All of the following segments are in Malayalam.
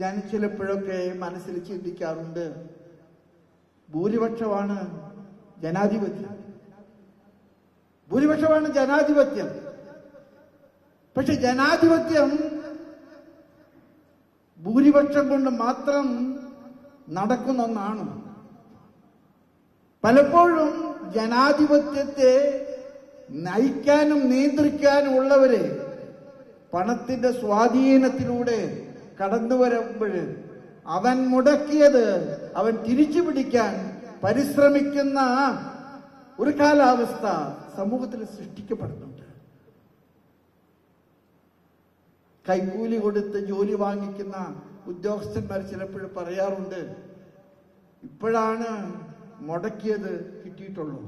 ഞാൻ ചിലപ്പോഴൊക്കെ മനസ്സിൽ ചിന്തിക്കാറുണ്ട്, ഭൂരിപക്ഷമാണ് ജനാധിപത്യം, ഭൂരിപക്ഷമാണ് ജനാധിപത്യം. പക്ഷെ ജനാധിപത്യം ഭൂരിപക്ഷം കൊണ്ട് മാത്രം നടക്കുന്ന ഒന്നാണ്. പലപ്പോഴും ജനാധിപത്യത്തെ നയിക്കാനും നിയന്ത്രിക്കാനും ഉള്ളവര് പണത്തിന്റെ സ്വാധീനത്തിലൂടെ കടന്നു വരുമ്പോൾ അവൻ മുടക്കിയത് അവൻ തിരിച്ചു പിടിക്കാൻ പരിശ്രമിക്കുന്ന ഒരു കാലാവസ്ഥ സമൂഹത്തിൽ സൃഷ്ടിക്കപ്പെടുന്നുണ്ട്. കൈക്കൂലി കൊടുത്ത് ജോലി വാങ്ങിക്കുന്ന ഉദ്യോഗസ്ഥന്മാർ ചിലപ്പോഴും പറയാറുണ്ട്, ഇപ്പോഴാണ് മുടക്കിയത് കിട്ടിയിട്ടുള്ളൂ,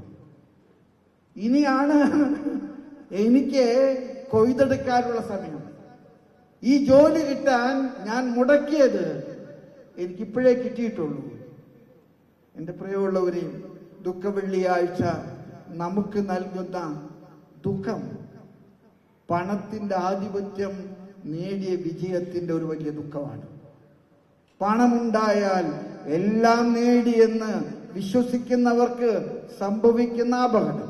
ഇനിയാണ് എനിക്ക് കൊയ്തെടുക്കാനുള്ള സമയം, ഈ ജോലി കിട്ടാൻ ഞാൻ മുടക്കിയത് എനിക്കിപ്പോഴേ കിട്ടിയിട്ടുള്ളൂ. എൻ്റെ പ്രിയമുള്ളവരെ, ദുഃഖ വെള്ളിയാഴ്ച നമുക്ക് നൽകുന്ന ദുഃഖം പണത്തിന്റെ ആധിപത്യം നേടിയ വിജയത്തിന്റെ ഒരു വലിയ ദുഃഖമാണ്. പണമുണ്ടായാൽ എല്ലാം നേടിയെന്ന് വിശ്വസിക്കുന്നവർക്ക് സംഭവിക്കുന്ന അപകടം.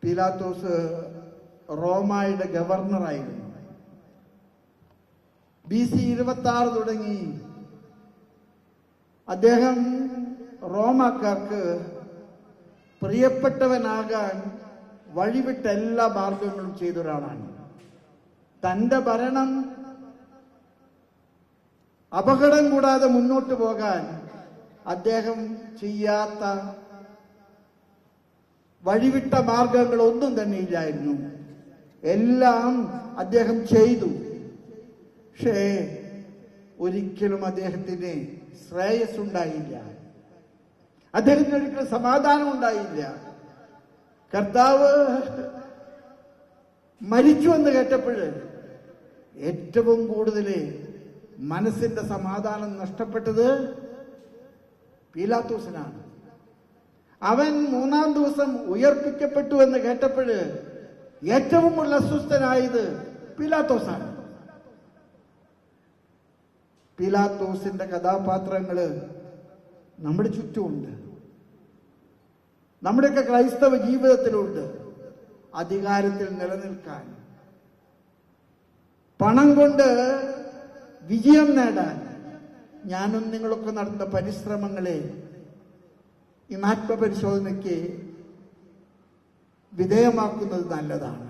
പീലാത്തോസ് റോമായുടെ ഗവർണറായിരുന്നു. BC 26 തുടങ്ങി അദ്ദേഹം റോമാക്കാർക്ക് പ്രിയപ്പെട്ടവനാകാൻ വഴിവിട്ട എല്ലാ മാർഗങ്ങളും ചെയ്ത ഒരാളാണ്. തന്റെ ഭരണം അപകടം കൂടാതെ മുന്നോട്ട് പോകാൻ അദ്ദേഹം ചെയ്യാത്ത വഴിവിട്ട മാർഗങ്ങളൊന്നും തന്നെ ഇല്ലായിരുന്നു. എല്ലാം അദ്ദേഹം ചെയ്തു. പക്ഷേ ഒരിക്കലും അദ്ദേഹത്തിന് ശ്രേയസ് ഉണ്ടായില്ല, അദ്ദേഹത്തിന് ഒരിക്കലും സമാധാനം ഉണ്ടായില്ല. കർത്താവ് മരിച്ചു എന്ന് കേട്ടപ്പോൾ ഏറ്റവും കൂടുതൽ മനസ്സിന്റെ സമാധാനം നഷ്ടപ്പെട്ടത് പീലാത്തോസിനാണ്. അവൻ 3-ാം ദിവസം ഉയർപ്പിക്കപ്പെട്ടു എന്ന് കേട്ടപ്പോൾ ഏറ്റവും കൂടുതൽ അസ്വസ്ഥനായത് പീലാത്തോസാണ്. പീലാത്തോസിന്റെ കഥാപാത്രങ്ങള് നമ്മുടെ ചുറ്റുമുണ്ട്, നമ്മുടെയൊക്കെ ക്രൈസ്തവ ജീവിതത്തിലുണ്ട്. അധികാരത്തിൽ നിലനിൽക്കാൻ, പണം കൊണ്ട് വിജയം നേടാൻ ഞാനും നിങ്ങളൊക്കെ നടത്തുന്ന പരിശ്രമങ്ങളെ ഈ ആത്മപരിശോധനയ്ക്ക് വിധേയമാക്കുന്നത് നല്ലതാണ്.